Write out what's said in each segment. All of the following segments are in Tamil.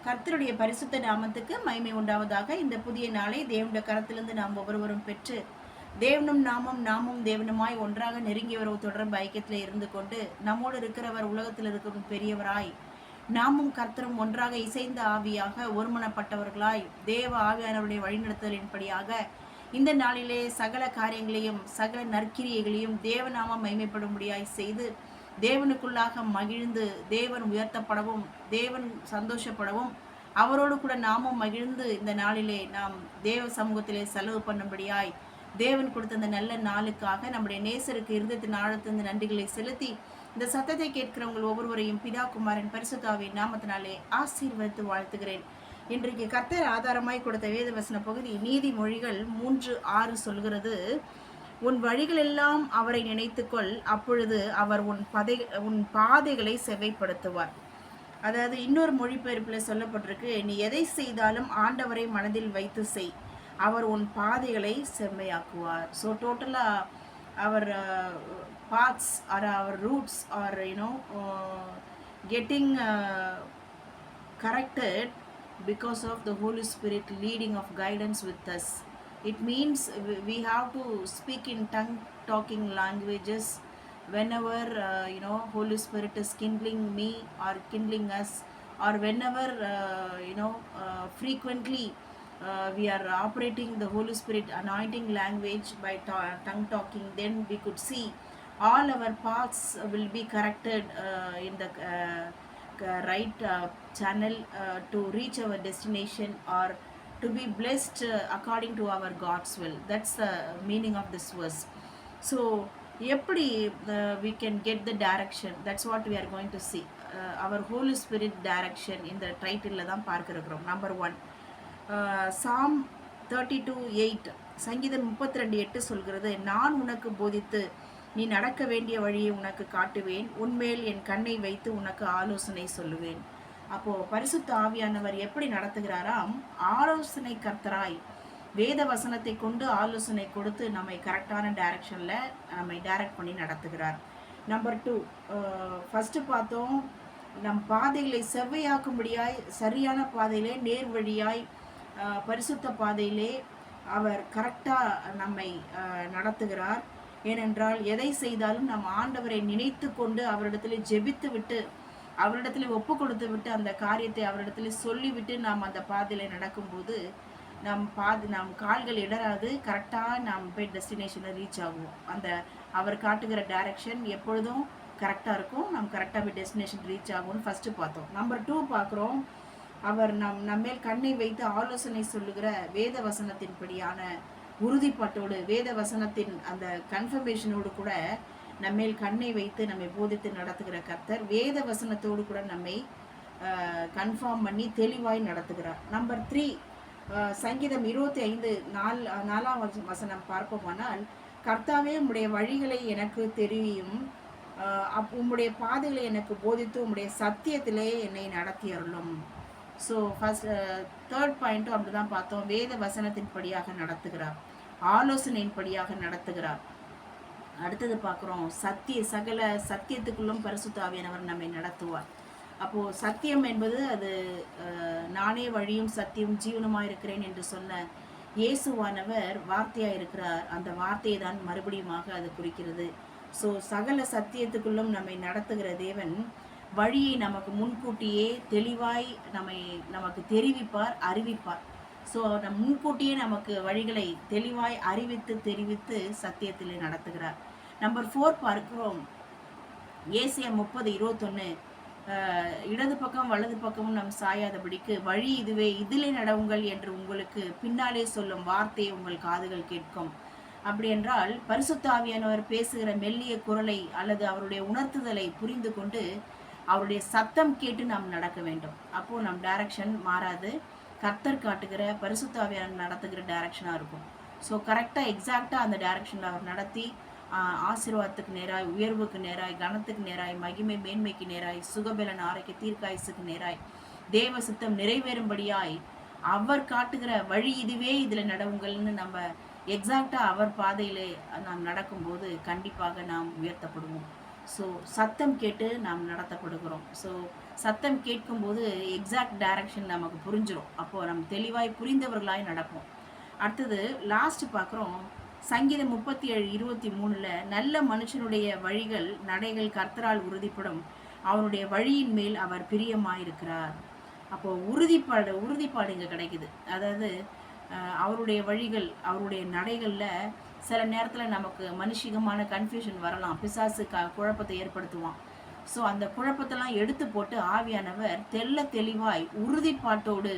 கர்த்தருடைய பரிசுத்த நாமத்துக்கு மகிமை உண்டாவதாக. இந்த புதிய நாளை தேவனுடைய கரத்திலிருந்து நாம் ஒவ்வொருவரும் பெற்று தேவனும் நாமும் தேவனுமாய் ஒன்றாக நெருங்கி வரவு தொடர்பு ஐக்கியத்தில் இருந்து கொண்டு நம்மோடு இருக்கிறவர் உலகத்தில் இருக்கும் பெரியவராய் நாமும் கர்த்தரும் ஒன்றாக இசைந்த ஆவியாக ஒருமனப்பட்டவர்களாய் தேவ ஆவியானவருடைய வழிநடத்தலின்படியாக இந்த நாளிலே சகல காரியங்களையும் சகல நற்கிரியைகளையும் தேவநாமம் மகிமைப்படும்படியாய் செய்து தேவனுக்குள்ளாக மகிழ்ந்து தேவன் உயர்த்தப்படவும் தேவன் சந்தோஷப்படவும் அவரோடு கூட நாமும் மகிழ்ந்து இந்த நாளிலே நாம் தேவ சமூகத்திலே செலவு பண்ணும்படியாய் தேவன் கொடுத்த இந்த நல்ல நாளுக்காக நம்முடைய நேசருக்கு இருதயத்தின் ஆழத்திலிருந்து நன்றிகளை செலுத்தி இந்த சத்தத்தை கேட்கிறவங்க ஒவ்வொருவரையும் பிதா குமாரன் பரிசுத்தாவின் நாமத்தினாலே ஆசீர்வதித்து வாழ்த்துகிறேன். இன்றைக்கு கர்த்தர் ஆதாரமாய் கொடுத்த வேத வசன பகுதி நீதிமொழிகள் 3:6 சொல்கிறது, உன் வழிகளெல்லாம் அவரை நினைத்துக்கொள், அப்பொழுது அவர் உன் பாதைகளை செவ்வைப்படுத்துவார். அதாவது இன்னொரு மொழிபெயர்ப்பில் சொல்லப்பட்டிருக்கு, நீ எதை செய்தாலும் ஆண்டவரை மனதில் வைத்து செய், அவர் உன் பாதைகளை செம்மையாக்குவார். ஸோ டோட்டலாக அவர் paths or our roots are getting corrected because of the Holy Spirit leading of guidance with us. It means we have to speak in tongue talking languages whenever Holy Spirit is kindling me or kindling us, or whenever frequently we are operating the Holy Spirit anointing language by tongue talking, then we could see all our paths will be corrected in the right channel to reach our destination or to be blessed according to our God's will. That's the meaning of this verse. So எப்படி we can get the direction, that's what we are going to see. Our Holy Spirit direction இந்த டைட்டிலில் தான் பார்க்கிறோம். நம்பர் 1 Psalm 32:8 சங்கீதம் 32:8 சொல்கிறது, நான் உனக்கு போதித்து நீ நடக்க வேண்டிய வழியை உனக்கு காட்டுவேன், உன்மேல் என் கண்ணை வைத்து உனக்கு ஆலோசனை சொல்லுவேன். அப்போது பரிசுத்த ஆவியானவர் எப்படி நடத்துகிறாராம்? ஆலோசனை கர்த்தராய் வேத வசனத்தை கொண்டு ஆலோசனை கொடுத்து நம்மை கரெக்டான டைரக்ஷனில் நம்மை டைரக்ட் பண்ணி நடத்துகிறார். நம்பர் 2 ஃபஸ்ட்டு பார்த்தோம், நம் பாதைகளை செவ்வையாக்கும்படியாய் சரியான பாதையிலே நேர் வழியாய் பரிசுத்த பாதையிலே அவர் கரெக்டாக நம்மை நடத்துகிறார். ஏனென்றால் எதை செய்தாலும் நம் ஆண்டவரை நினைத்து கொண்டு அவரிடத்தில் ஜெபித்து விட்டு அவரிடத்தில் ஒப்பு கொடுத்து விட்டு அந்த காரியத்தை அவரிடத்தில் சொல்லிவிட்டு நாம் அந்த பாதையில் நடக்கும்போது நம் கால்கள் இடராது, கரெக்டாக நாம் போய் டெஸ்டினேஷனை ரீச் ஆகுவோம். அந்த அவர் காட்டுகிற டைரக்ஷன் எப்பொழுதும் கரெக்டாக இருக்கும், நம்ம கரெக்டாக போய் டெஸ்டினேஷன் ரீச் ஆகும்னு ஃபஸ்ட்டு பார்த்தோம். நம்பர் 2 பார்க்குறோம், அவர் நம்மேல் கண்ணை வைத்து ஆலோசனை சொல்லுகிற வேத வசனத்தின்படியான உறுதிப்பாட்டோடு வேத வசனத்தின் அந்த கன்ஃபர்மேஷனோடு கூட நம்மேல் கண்ணை வைத்து நம்மை போதித்து நடத்துகிற கர்த்தர் வேத வசனத்தோடு கூட நம்மை கன்ஃபார்ம் பண்ணி தெளிவாய் நடத்துகிறார். நம்பர் 3 சங்கீதம் 25:4 வசனம் பார்ப்போமானால், கர்த்தாவே உம்முடைய வழிகளை எனக்கு தெரியும், உம்முடைய பாதைகளை எனக்கு போதித்து உம்முடைய சத்தியத்திலே என்னை நடத்தி அருளும். ஸோ ஃபஸ்ட் 3rd பாயிண்ட்டும் அப்படி தான் பார்த்தோம், வேத வசனத்தின்படியாக நடத்துகிறார், ஆலோசனையின்படியாக நடத்துகிறார். அடுத்தது பார்க்குறோம், சகல சத்தியத்துக்குள்ளும் பரிசுத்த ஆவியானவர் நம்மை நடத்துவார். அப்போது சத்தியம் என்பது அது நானே வழியும் சத்தியம் ஜீவனுமாக இருக்கிறேன் என்று சொன்ன இயேசுவானவர் வார்த்தையாக இருக்கிறார். அந்த வார்த்தையை தான் மறுபடியுமாக அது குறிக்கிறது. ஸோ சகல சத்தியத்துக்குள்ளும் நம்மை நடத்துகிற தேவன் வழியை நமக்கு முன்கூட்டியே தெளிவாய் நமக்கு தெரிவிப்பார், அறிவிப்பார். ஸோ முன்கூட்டியே நமக்கு வழிகளை தெளிவாய் தெரிவித்து சத்தியத்திலே நடத்துகிறார். நம்பர் 4 பார்க்கிறோம், ஏசியா 30:21 இடது பக்கம் வலது பக்கமும் நம் சாயாதபடிக்கு வழி இதுவே, இதிலே நடவுங்கள் என்று உங்களுக்கு பின்னாலே சொல்லும் வார்த்தையை உங்கள் காதுகள் கேட்கும். அப்படி என்றால் பரிசுத்த ஆவியானவர் பேசுகிற மெல்லிய குரலை அல்லது அவருடைய உணர்த்துதலை புரிந்து கொண்டு அவருடைய சத்தம் கேட்டு நாம் நடக்க வேண்டும். அப்போது நம் டைரக்ஷன் மாறாது, கர்த்தர் காட்டுகிற பரிசுத்த ஆவியானவர் நடத்துகிற டைரக்ஷனாக இருக்கும். ஸோ கரெக்டாக எக்ஸாக்டாக அந்த டைரக்ஷனில் அவர் நடத்தி ஆசீர்வாதத்துக்கு நேராய், உயர்வுக்கு நேராய், கனத்துக்கு நேராய், மகிமை மேன்மைக்கு நேராய், சுகபலன் ஆரோக்கிய தீர்க்காயுசுக்கு நேராய், தேவ சித்தம் நிறைவேறும்படியாய் அவர் காட்டுகிற வழி இதுவே, இதில் நடவுங்கள்னு நம்ம எக்ஸாக்டாக அவர் பாதையிலே நாம் நடக்கும்போது கண்டிப்பாக நாம் உயர்த்தப்படுவோம். ஸோ சத்தம் கேட்டு நாம் நடத்தப்படுகிறோம். ஸோ சத்தம் கேட்கும்போது எக்ஸாக்ட் டைரக்ஷன் நமக்கு புரிஞ்சிடும். அப்போது நம்ம தெளிவாய் புரிந்தவர்களாய் நடப்போம். அடுத்தது லாஸ்ட் பார்க்குறோம். சங்கீதம் 37:23 நல்ல மனுஷனுடைய வழிகள் நடைகள் கர்த்தரால் உறுதிப்படும், அவனுடைய வழியின் மேல் அவர் பிரியமாயிருக்கிறார். அப்போது உறுதிப்பாடு இங்கே கிடைக்குது. அதாவது அவருடைய வழிகள் அவருடைய நடைகளில் சில நேரத்தில் நமக்கு மனுஷிகமான கன்ஃபியூஷன் வரலாம். பிசாசு குழப்பத்தை ஏற்படுத்துவான். ஸோ அந்த குழப்பத்தெல்லாம் எடுத்து போட்டு ஆவியானவர் தெளிவாய் உறுதிப்பாட்டோடு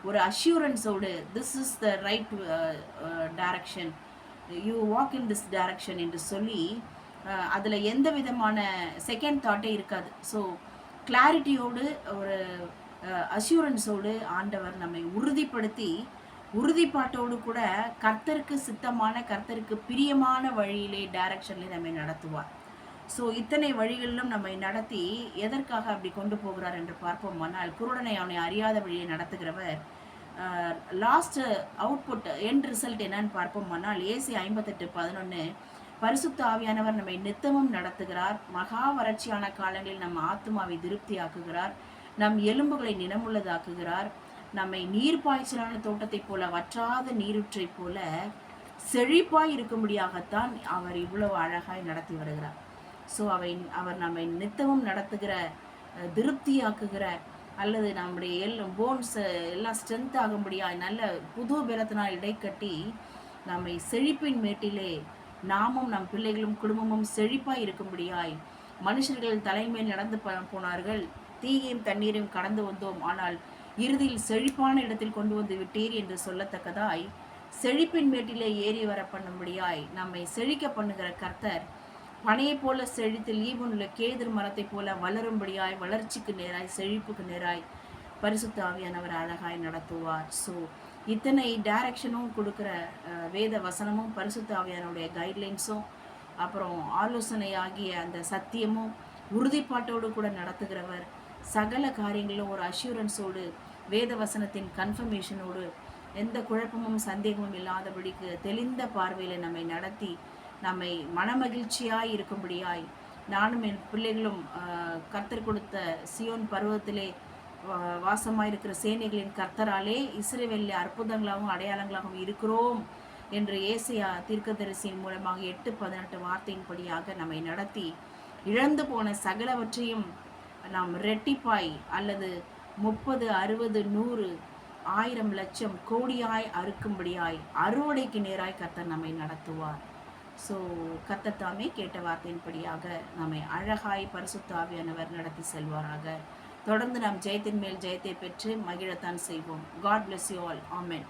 ஒரு அஷ்யூரன்ஸோடு this is the right direction, you walk in this direction என்று சொல்லி அதில் எந்த விதமான செகண்ட் தாட்டே இருக்காது. ஸோ கிளாரிட்டியோடு ஒரு அஷ்யூரன்ஸோடு ஆண்டவர் நம்மை உறுதிப்படுத்தி உறுதிப்பாட்டோடு கூட கர்த்தருக்கு சித்தமான கர்த்தருக்கு பிரியமான வழியிலே டைரக்ஷன்லேயே நம்மை நடத்துவார். ஸோ இத்தனை வழிகளிலும் நம்மை நடத்தி எதற்காக அப்படி கொண்டு போகிறார் என்று பார்ப்போமானால், குருடனை அவனை அறியாத வழியை நடத்துகிறவர் லாஸ்ட் அவுட்புட் எண்ட் ரிசல்ட் என்னன்னு பார்ப்போமானால், ஏசி 58:11 பரிசுத்த ஆவியானவர் நம்மை நித்தமும் நடத்துகிறார். மகா வறட்சியான காலங்களில் நம் ஆத்துமாவை திருப்தி ஆக்குகிறார், நம் எலும்புகளை நினமுள்ளதாக்குகிறார், நம்மை நீர்ப்பாய்ச்சலான தோட்டத்தை போல வற்றாத நீருற்றை போல செழிப்பாய் இருக்கும்படியாகத்தான் அவர் இவ்வளவு அழகாய் நடத்தி வருகிறார். ஸோ அவர் நம்மை நித்தமும் நடத்துகிற, திருப்தியாக்குகிற, அல்லது நம்முடைய போன்ஸ் எல்லாம் ஸ்ட்ரென்த் ஆகும்படியாய் நல்ல புது பலத்தினால் இடைக்கட்டி நம்மை செழிப்பின் மேட்டிலே நாமும் நம் பிள்ளைகளும் குடும்பமும் செழிப்பாய் இருக்கும்படியாய், மனுஷர்கள் தலைமையில் நடந்து போனார்கள், தீயையும் தண்ணீரையும் கடந்து வந்தோம், ஆனால் இறுதியில் செழிப்பான இடத்தில் கொண்டு வந்து விட்டீர் என்று சொல்லத்தக்கதாய் செழிப்பின் மேட்டிலே ஏறி வர பண்ணும்படியாய் நம்மை செழிக்க பண்ணுகிற கர்த்தர் பனையை போல செழித்து லீபனுள்ள கேதுர் மரத்தை போல வளரும்படியாய், வளர்ச்சிக்கு நேராய், செழிப்புக்கு நேராய் பரிசுத்த ஆவியானவர் அழகாய் நடத்துவார். ஸோ இத்தனை டைரக்ஷனும் கொடுக்குற வேத வசனமும் பரிசுத்த ஆவியானுடைய கைட்லைன்ஸும் அப்புறம் ஆலோசனை ஆகிய அந்த சத்தியமும் உறுதிப்பாட்டோடு கூட நடத்துகிறவர், சகல காரியங்களும் ஒரு அஷ்யூரன்ஸோடு வேத வசனத்தின் கன்ஃபர்மேஷனோடு எந்த குழப்பமும் சந்தேகமும் இல்லாதபடிக்கு தெளிந்த பார்வையில் நம்மை நடத்தி நம்மை மனமகிழ்ச்சியாய் இருக்கும்படியாய், நானும் என் பிள்ளைகளும் கர்த்தர் கொடுத்த சியோன் பருவத்திலே வாசமாயிருக்கிற சேனைகளின் கர்த்தராலே இஸ்ரவேலிலே அற்புதங்களாகவும் அடையாளங்களாகவும் இருக்கிறோம் என்று ஏசாயா தீர்க்கதரிசியின் மூலமாக 8:18 வார்த்தையின்படியாக நம்மை நடத்தி இழந்து போன சகலவற்றையும் நாம் ரெட்டிப்பாய் அல்லது 30, 60, 100, 1000, லட்சம், கோடியாய் அறுக்கும்படியாய் அறுவடைக்கு நேராய் கர்த்தர் நம்மை நடத்துவார். ஸோ கர்த்தர் தாமே கேட்ட வார்த்தையின்படியாக நம்மை அழகாய் பரிசுத்த ஆவியானவர் நடத்தி செல்வாராக. தொடர்ந்து நாம் ஜெயத்தின் மேல் ஜெயத்தை பெற்று மகிழத்தான் செய்வோம். God bless you all. Amen.